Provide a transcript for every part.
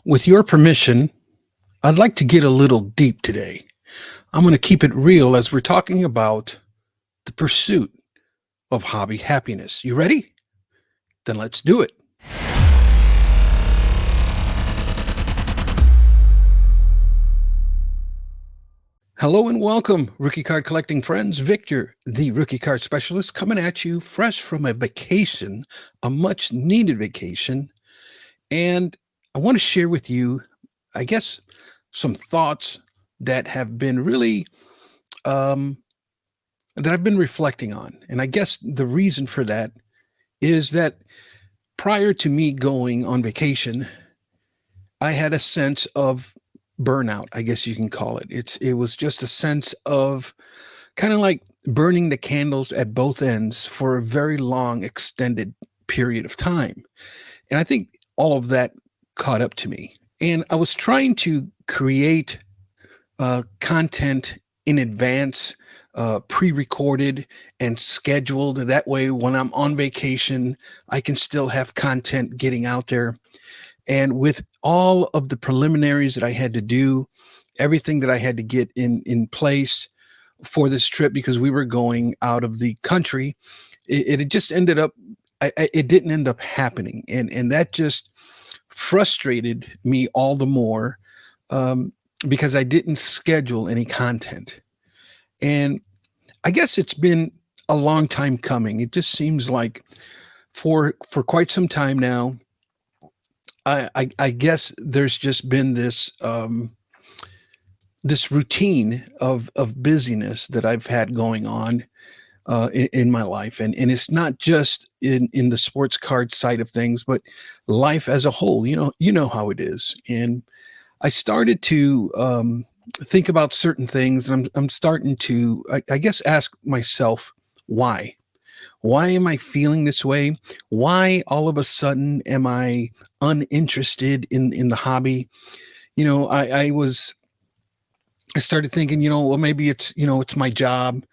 With your permission, I'd like to get a little deep today. I'm going to keep it real as we're talking about the pursuit of hobby happiness. You ready? Then let's do it. Hello and welcome, rookie card collecting friends. Victor, the rookie card specialist, coming at you fresh from a vacation, a much needed vacation. And I want to share with you, I guess, some thoughts that have been really um, that I've been reflecting on. And I guess the reason for that is that prior to me going on vacation, I had a sense of burnout, I guess you can call it. It was just a sense of kind of like burning the candles at both ends for a very long extended period of time. And I think all of that caught up to me. And I was trying to create content in advance, pre-recorded and scheduled. That way, when I'm on vacation, I can still have content getting out there. And with all of the preliminaries that I had to do, everything that I had to get in place for this trip, because we were going out of the country, it just ended up. It didn't end up happening, and that just frustrated me all the more. Because I didn't schedule any content. And I guess it's been a long time coming. It just seems like for quite some time now, I guess there's just been this routine of busyness that I've had going on in my life, and it's not just in the sports card side of things, but life as a whole. You know how it is, and I started to think about certain things, and I'm starting to, I guess, ask myself why. Why am I feeling this way? Why all of a sudden am I uninterested in the hobby? I started thinking, well, maybe it's my job.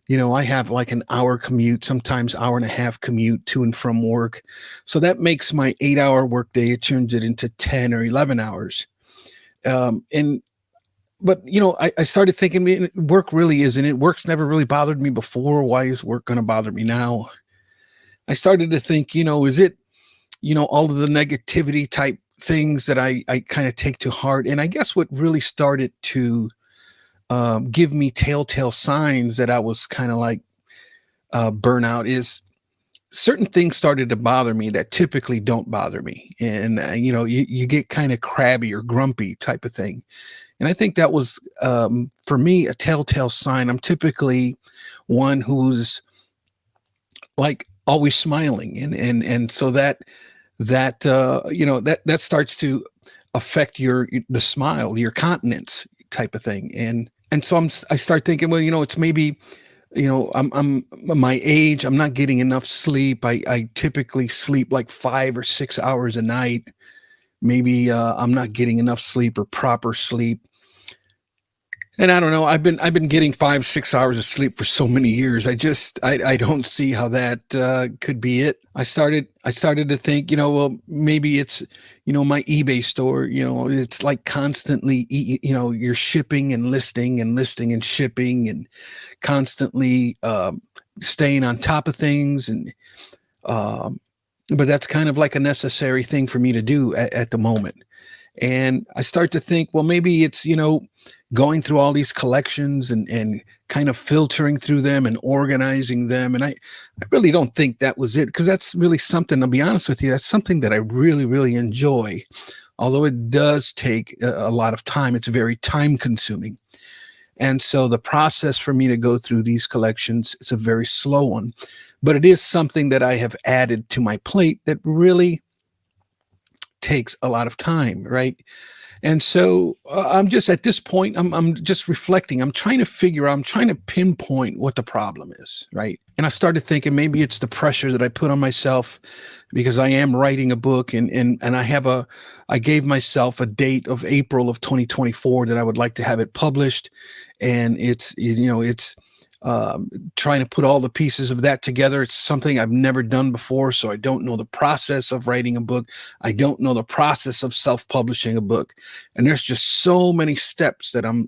I have like an hour commute, sometimes hour and a half commute to and from work. So that makes my 8-hour workday. It turns it into 10 or 11 hours. But I started thinking, man, work really isn't it. Work's never really bothered me before. Why is work going to bother me now? I started to think, is it, all of the negativity type things that I kind of take to heart. And I guess what really started to give me telltale signs that I was kind of like burnout is certain things started to bother me that typically don't bother me. And, you get kind of crabby or grumpy type of thing. And I think that was, for me, a telltale sign. I'm typically one who's like always smiling. And so that starts to affect the smile, your countenance type of thing. And so I start thinking, well, it's maybe, I'm my age, I'm not getting enough sleep. I typically sleep like 5 or 6 hours a night. Maybe I'm not getting enough sleep or proper sleep. And I don't know. I've been getting 5, 6 hours of sleep for so many years. I don't see how that could be it. I started to think, well, maybe it's, my eBay store. It's like constantly, you're shipping and listing and shipping and constantly staying on top of things. And but that's kind of like a necessary thing for me to do at the moment. And I start to think, well, maybe it's, going through all these collections and kind of filtering through them and organizing them. And I really don't think that was it, because that's really something, I'll be honest with you, that's something that I really, really enjoy. Although it does take a lot of time, it's very time consuming. And so the process for me to go through these collections is a very slow one, but it is something that I have added to my plate that really takes a lot of time, right? And so I'm just at this point, I'm just reflecting. I'm trying to pinpoint what the problem is, right? And I started thinking maybe it's the pressure that I put on myself because I am writing a book, and I gave myself a date of April of 2024 that I would like to have it published. And it's trying to put all the pieces of that together. It's something I've never done before, so I don't know the process of writing a book. I don't know the process of self-publishing a book, and there's just so many steps that I'm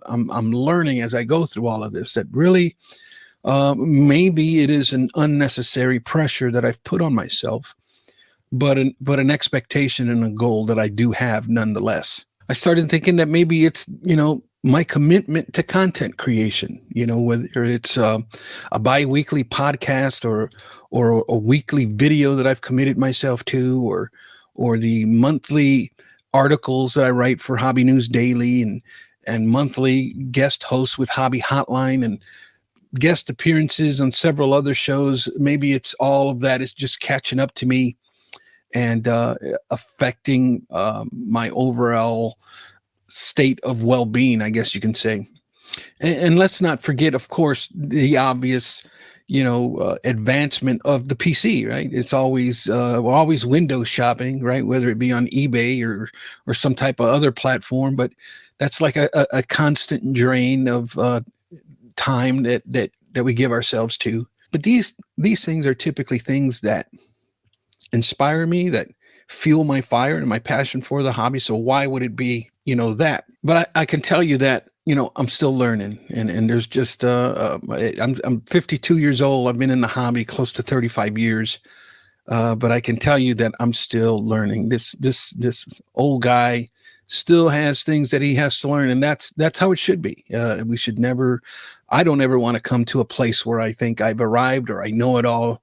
learning as I go through all of this. That really, maybe it is an unnecessary pressure that I've put on myself, but an expectation and a goal that I do have nonetheless. I started thinking that maybe it's, my commitment to content creation, whether it's a bi-weekly podcast or a weekly video that I've committed myself to, or the monthly articles that I write for Hobby News Daily, and monthly guest hosts with Hobby Hotline, and guest appearances on several other shows. Maybe it's all of that is just catching up to me and affecting my overall state of well-being, I guess you can say. And let's not forget, of course, the obvious, advancement of the PC, right? It's always we're always window shopping, right? Whether it be on eBay or some type of other platform, but that's like a constant drain of time that we give ourselves to. But these things are typically things that inspire me, that fuel my fire and my passion for the hobby. So why would it be, that? But I can tell you that, I'm still learning, and there's just, I'm 52 years old. I've been in the hobby close to 35 years. But I can tell you that I'm still learning. This old guy still has things that he has to learn, and that's how it should be. We should never. I don't ever want to come to a place where I think I've arrived or I know it all,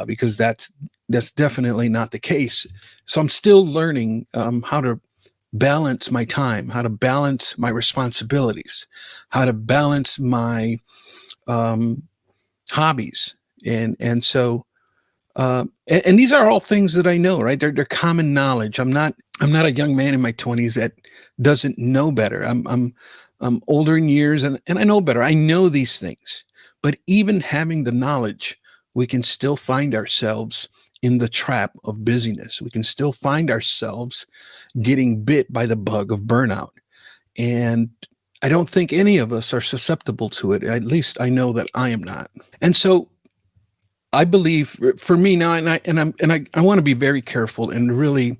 because that's definitely not the case. So I'm still learning how to balance my time, how to balance my responsibilities, how to balance my hobbies, and so. And these are all things that I know, right? They're common knowledge. I'm not a young man in my 20s that doesn't know better. I'm older in years, and I know better. I know these things. But even having the knowledge, we can still find ourselves in the trap of busyness. We can still find ourselves getting bit by the bug of burnout. And I don't think any of us are susceptible to it. At least I know that I am not. And so I believe for me now, I want to be very careful and really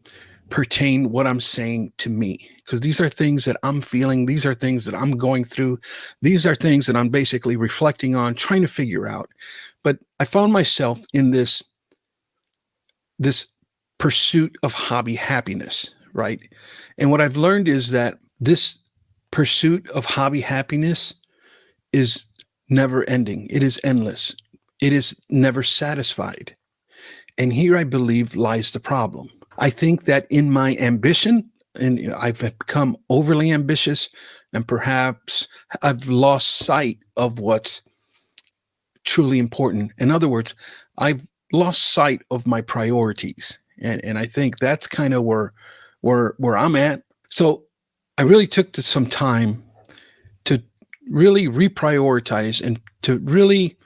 pertain what I'm saying to me, because these are things that I'm feeling. These are things that I'm going through. These are things that I'm basically reflecting on, trying to figure out. But I found myself in this pursuit of hobby happiness, right? And what I've learned is that this pursuit of hobby happiness is never ending. It is endless. It is never satisfied. And here I believe lies the problem. I think that in my ambition, and I've become overly ambitious, and perhaps I've lost sight of what's truly important. In other words, I've lost sight of my priorities. And I think that's kind of where I'm at. So I really took some time to really reprioritize and to really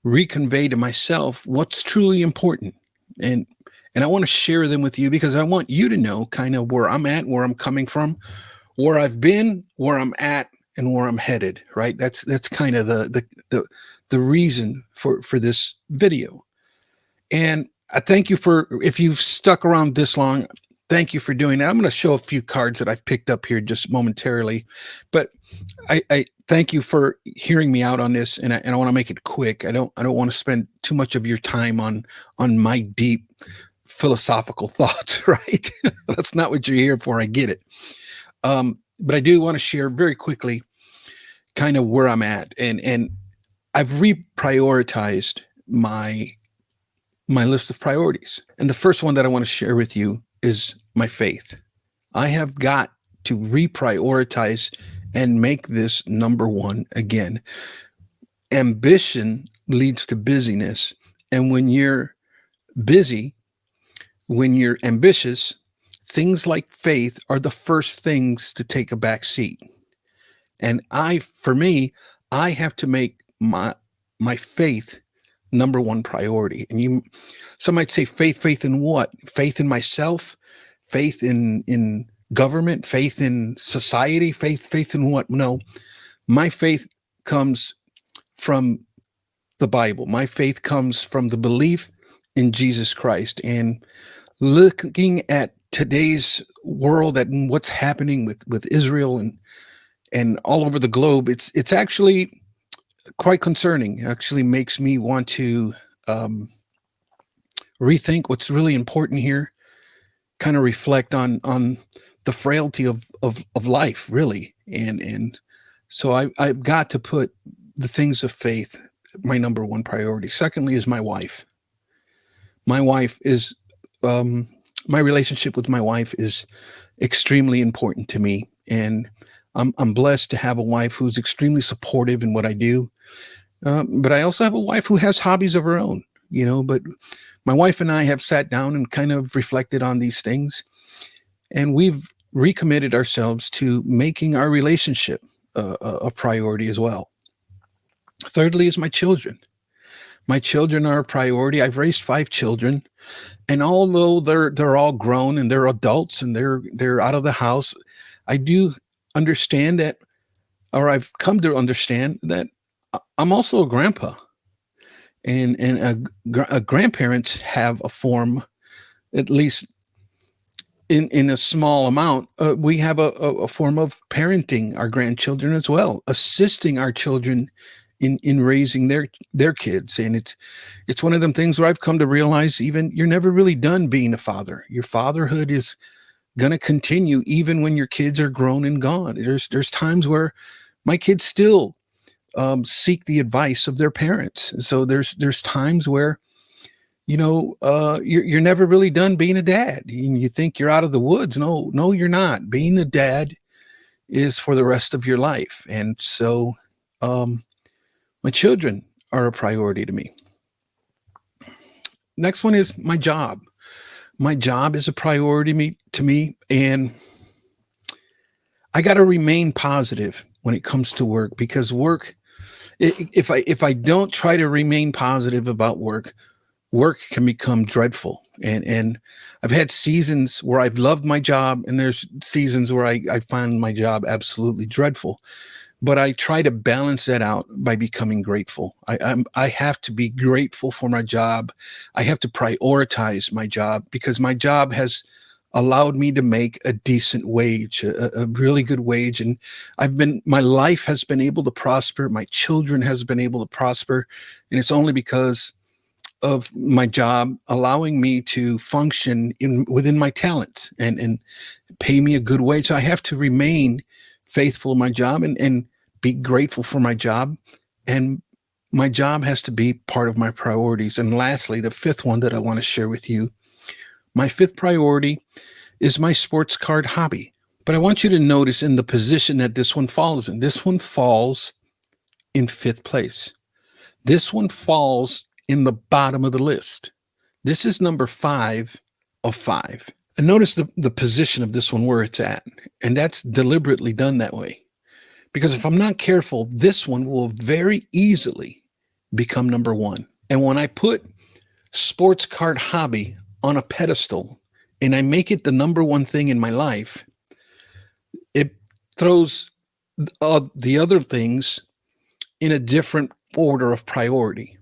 reconvey to myself what's truly important. And I want to share them with you, because I want you to know kind of where I'm at, where I'm coming from, where I've been, where I'm at, and where I'm headed, right? That's kind of the reason for this video. And I thank you if you've stuck around this long. Thank you for doing that. I'm going to show a few cards that I've picked up here just momentarily, but I thank you for hearing me out on this, and I want to make it quick. I don't want to spend too much of your time on my deep philosophical thoughts, right? That's not what you're here for. I get it. But I do want to share very quickly kind of where I'm at, and I've reprioritized my list of priorities. And the first one that I want to share with you is my faith. I have got to reprioritize and make this number one again. Ambition leads to busyness. And when you're busy, when you're ambitious, things like faith are the first things to take a back seat. And for me, I have to make my faith number one priority. And some might say faith in what? Faith in myself, faith in government, faith in society, faith in what? No, my faith comes from the Bible. My faith comes from the belief in Jesus Christ. And looking at today's world and what's happening with Israel and all over the globe, it's actually quite concerning. It actually makes me want to um, rethink what's really important here, kind of reflect on the frailty of life, really. And so I've got to put the things of faith my number one priority. Secondly is my wife. My wife is um, my relationship with my wife is extremely important to me, and I'm blessed to have a wife who's extremely supportive in what I do. But I also have a wife who has hobbies of her own, But my wife and I have sat down and kind of reflected on these things, and we've recommitted ourselves to making our relationship a priority as well. Thirdly, is my children. My children are a priority. I've raised five children, and although they're all grown and they're adults and they're out of the house, I do understand that, or I've come to understand that I'm also a grandpa, and grandparents have a form, at least in a small amount. We have a form of parenting our grandchildren as well, assisting our children in raising their kids. And it's one of them things where I've come to realize, even you're never really done being a father. Your fatherhood is going to continue even when your kids are grown and gone. There's times where my kids still seek the advice of their parents. So there's times where you're never really done being a dad. You think you're out of the woods. No, you're not. Being a dad is for the rest of your life. And so um, my children are a priority to me. Next one is my job. My job is a priority to me, and I got to remain positive when it comes to work, because work, if I don't try to remain positive about work can become dreadful. And I've had seasons where I've loved my job, and there's seasons where I find my job absolutely dreadful. But I try to balance that out by becoming grateful. I have to be grateful for my job. I have to prioritize my job, because my job has allowed me to make a decent wage, a really good wage. And my life has been able to prosper. My children has been able to prosper. And it's only because of my job allowing me to function within my talents and pay me a good wage. So I have to remain faithful to my job and be grateful for my job. And my job has to be part of my priorities. And lastly, the fifth one that I want to share with you, my fifth priority is my sports card hobby. But I want you to notice in the position that this one falls in. This one falls in fifth place. This one falls in the bottom of the list. This is number 5 of 5. And notice the position of this one, where it's at. And that's deliberately done that way. Because if I'm not careful, this one will very easily become number 1. And when I put sports card hobby on a pedestal and I make it the number 1 thing in my life, it throws the other things in a different order of priority.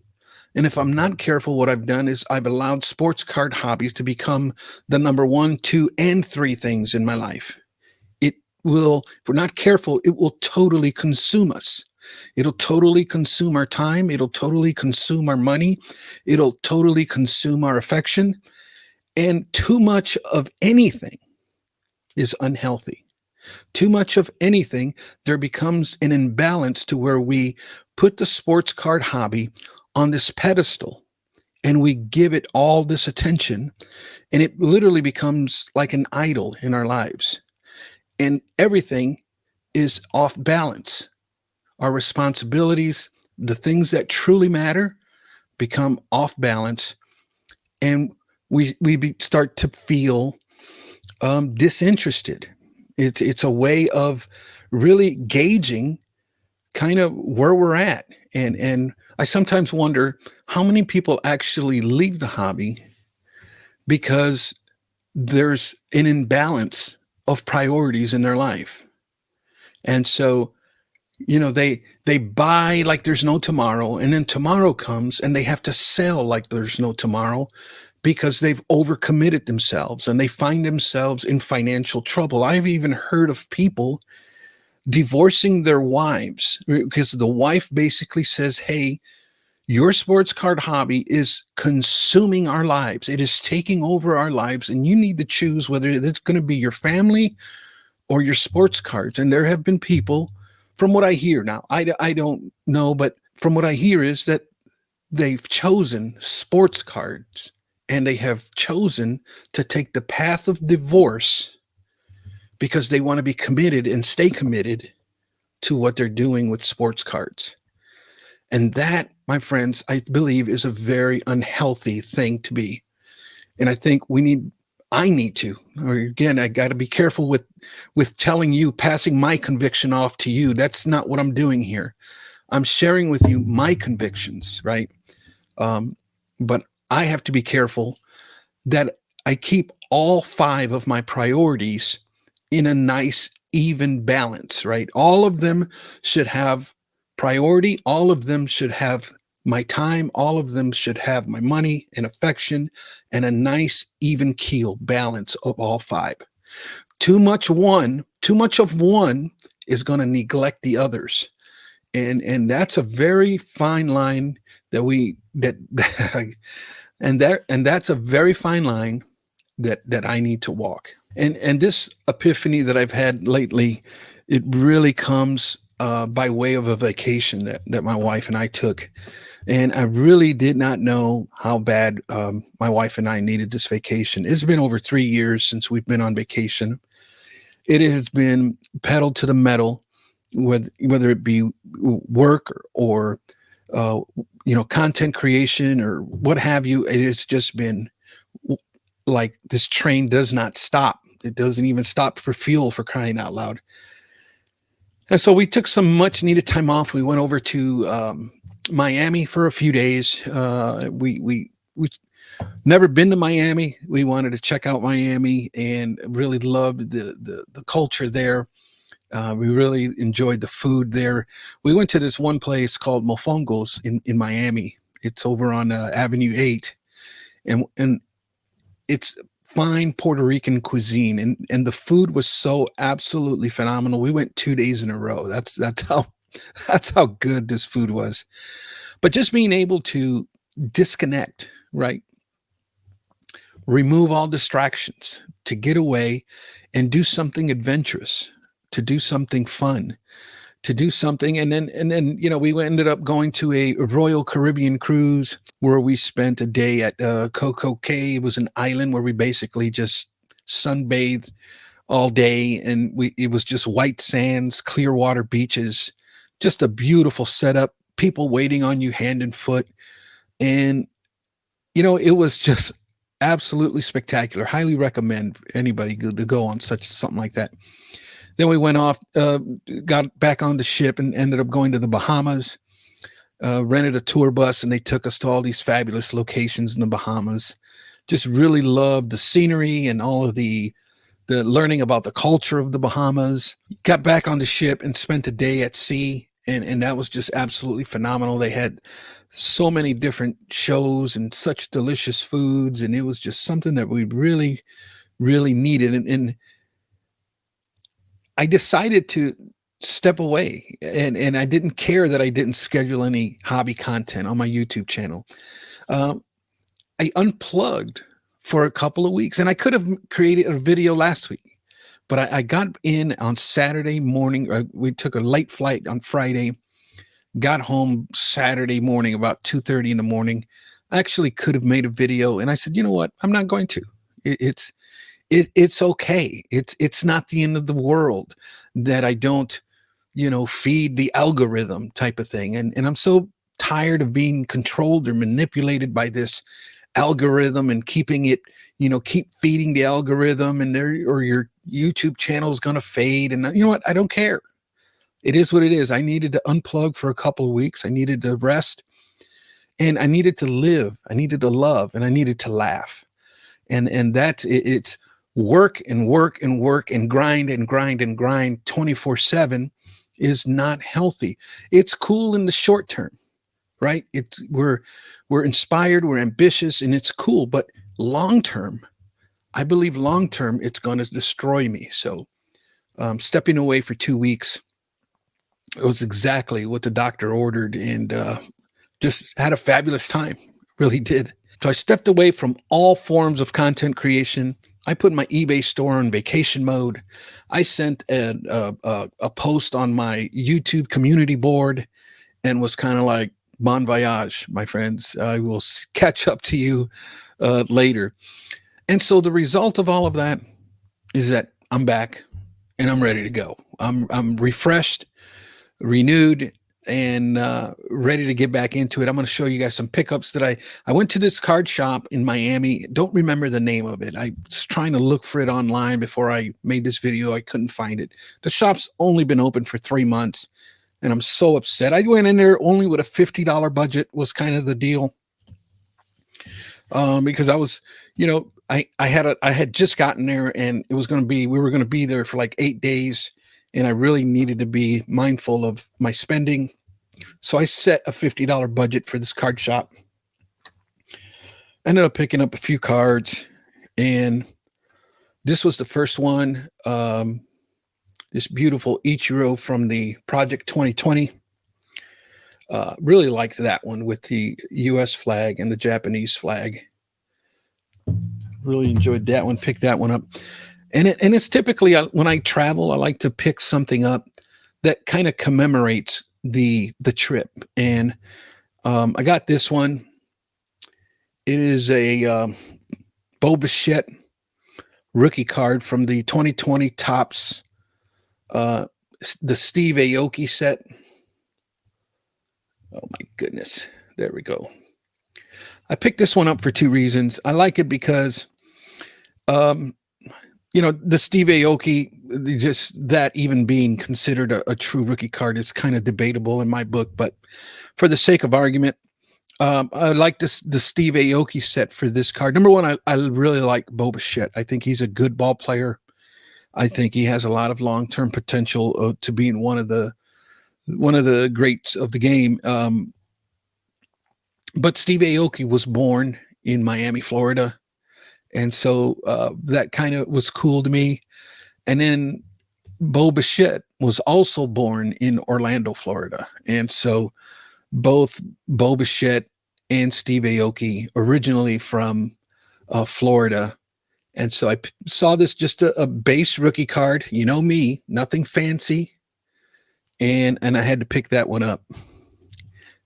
And if I'm not careful, what I've done is I've allowed sports card hobbies to become the number 1, 2, and 3 things in my life. It will, if we're not careful, it will totally consume us. It'll totally consume our time. It'll totally consume our money. It'll totally consume our affection. And too much of anything is unhealthy. Too much of anything, there becomes an imbalance to where we put the sports card hobby on this pedestal and we give it all this attention, and it literally becomes like an idol in our lives. And everything is off balance. Our responsibilities, the things that truly matter, become off balance, and we start to feel disinterested. It's a way of really gauging kind of where we're at. And I sometimes wonder how many people actually leave the hobby because there's an imbalance of priorities in their life. And so They buy like there's no tomorrow, and then tomorrow comes and they have to sell like there's no tomorrow because they've overcommitted themselves and they find themselves in financial trouble. I've even heard of people divorcing their wives because the wife basically says, "Hey, your sports card hobby is consuming our lives. It is taking over our lives, and you need to choose whether it's going to be your family or your sports cards." And there have been people, from what I hear now, I don't know, but from what I hear is that they've chosen sports cards and they have chosen to take the path of divorce because they want to be committed and stay committed to what they're doing with sports cards. And that, my friends, I believe is a very unhealthy thing to be. And I need to, or again, I got to be careful with telling you, passing my conviction off to you. That's not what I'm doing here. I'm sharing with you my convictions, right? Um, but I have to be careful that I keep all five of my priorities in a nice, even balance, right? All of them should have priority. All of them should have my time. All of them should have my money and affection and a nice, even keel balance of all five. Too much of one is going to neglect the others. And that's a very fine line that we that and that's a very fine line that I need to walk. And this epiphany that I've had lately, it really comes by way of a vacation that my wife and I took. And I really did not know how bad my wife and I needed this vacation. It's been over 3 years since we've been on vacation. It has been pedal to the metal, whether it be work or content creation or what have you. It has just been like this train does not stop. It doesn't even stop for fuel, for crying out loud. And so we took some much needed time off. We went over to Miami for a few days. We never been to Miami. We wanted to check out Miami and really loved the culture there. We really enjoyed the food there. We went to this one place called Mofongos in Miami. It's over on Avenue 8, and it's fine Puerto Rican cuisine, and the food was so absolutely phenomenal. We went 2 days in a row. That's how good this food was. But just being able to disconnect, right? Remove all distractions, to get away and do something adventurous, to do something fun, to do something. And then we ended up going to a Royal Caribbean cruise where we spent a day at Coco Cay. It was an island where we basically just sunbathed all day, and it was just white sands, clear water beaches, just a beautiful setup, people waiting on you hand and foot. And it was just absolutely spectacular. Highly recommend anybody to go on something like that. Then we went off, got back on the ship and ended up going to the Bahamas, rented a tour bus, and they took us to all these fabulous locations in the Bahamas. Just really loved the scenery and all of the learning about the culture of the Bahamas. Got back on the ship and spent a day at sea. And that was just absolutely phenomenal. They had so many different shows and such delicious foods. And it was just something that we really, really needed. And I decided to step away, and I didn't care that I didn't schedule any hobby content on my YouTube channel. Um, I unplugged for a couple of weeks, and I could have created a video last week, but I got in on Saturday morning. We took a late flight on Friday, got home Saturday morning about 2:30 in the morning. I actually could have made a video, and I said, you know what? I'm not going to. It's okay. It's not the end of the world that I don't, feed the algorithm type of thing. And I'm so tired of being controlled or manipulated by this algorithm and keeping it, keep feeding the algorithm, and or your YouTube channel is going to fade. And you know what? I don't care. It is what it is. I needed to unplug for a couple of weeks. I needed to rest, and I needed to live. I needed to love, and I needed to laugh. And it's work and work and work and grind and grind and grind 24/7. is not healthy. It's cool in the short term, right? We're inspired, we're ambitious, and it's cool. But long term, I believe long term, it's going to destroy me. So stepping away for 2 weeks, it was exactly what the doctor ordered, and just had a fabulous time. Really did. So I stepped away from all forms of content creation. I put my eBay store on vacation mode. I sent a post on my YouTube community board and was kind of like, bon voyage, my friends. I will catch up to you later. And so the result of all of that is that I'm back and I'm ready to go. I'm refreshed, renewed, and ready to get back into it. I'm going to show you guys some pickups that I went to this card shop in Miami. Don't remember the name of it. I was trying to look for it online before I made this video. I couldn't find it. The shop's only been open for 3 months, and I'm so upset. I went in there only with a $50 budget was kind of the deal. Because I was, I had just gotten there, and we were going to be there for like 8 days. And I really needed to be mindful of my spending. So I set a $50 budget for this card shop. I ended up picking up a few cards, and this was the first one. This beautiful Ichiro from the Project 2020. Really liked that one with the US flag and the Japanese flag. Really enjoyed that one, picked that one up. And it's typically, when I travel, I like to pick something up that kind of commemorates the trip. And I got this one. It is a Bo Bichette rookie card from the 2020 Topps, the Steve Aoki set. Oh my goodness. There we go. I picked this one up for 2 reasons. I like it because the Steve Aoki, just that even being considered a true rookie card is kind of debatable in my book. But for the sake of argument, I like the Steve Aoki set for this card. Number one, I really like Bo Bichette. I think he's a good ball player. I think he has a lot of long-term potential to being one of the greats of the game. But Steve Aoki was born in Miami, Florida. And so that kind of was cool to me. And then Bo Bichette was also born in Orlando, Florida. And so both Bo Bichette and Steve Aoki originally from Florida. And so I saw this just a base rookie card, me, nothing fancy. And I had to pick that one up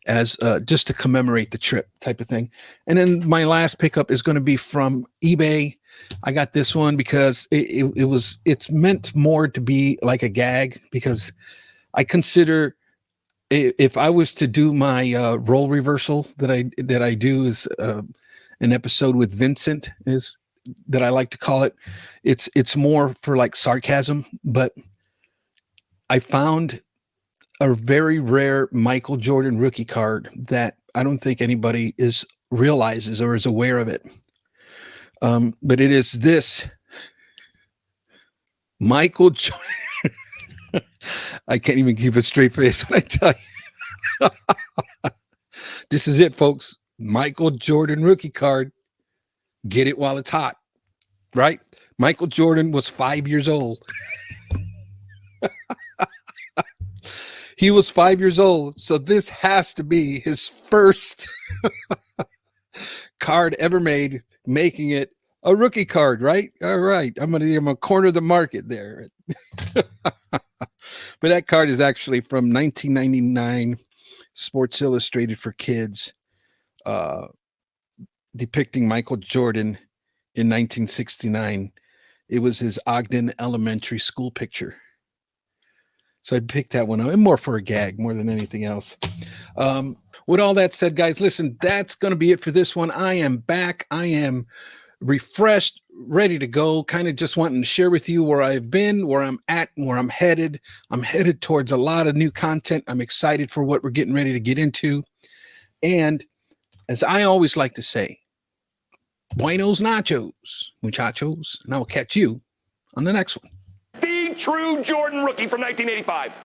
as just to commemorate the trip type of thing. And then my last pickup is going to be from eBay. I got this one because it's meant more to be like a gag, because I consider, if I was to do my role reversal that I do is an episode with Vincent, is that I like to call it. It's more for like sarcasm, but I found a very rare Michael Jordan rookie card that I don't think anybody realizes or is aware of it. But it is this Michael Jordan. I can't even keep a straight face when I tell you. This is it, folks. Michael Jordan rookie card. Get it while it's hot, right? Michael Jordan was 5 years old. He was 5 years old, so this has to be his first card ever made, making it a rookie card, right? All right, I'm gonna corner the market there. But that card is actually from 1999, Sports Illustrated for Kids, depicting Michael Jordan in 1969. It was his Ogden Elementary School picture. So I picked that one up, and more for a gag more than anything else. With all that said, guys, listen, that's going to be it for this one. I am back. I am refreshed, ready to go, kind of just wanting to share with you where I've been, where I'm at, and where I'm headed. I'm headed towards a lot of new content. I'm excited for what we're getting ready to get into. And as I always like to say, buenos nachos, muchachos, and I will catch you on the next one. The true Jordan rookie from 1985.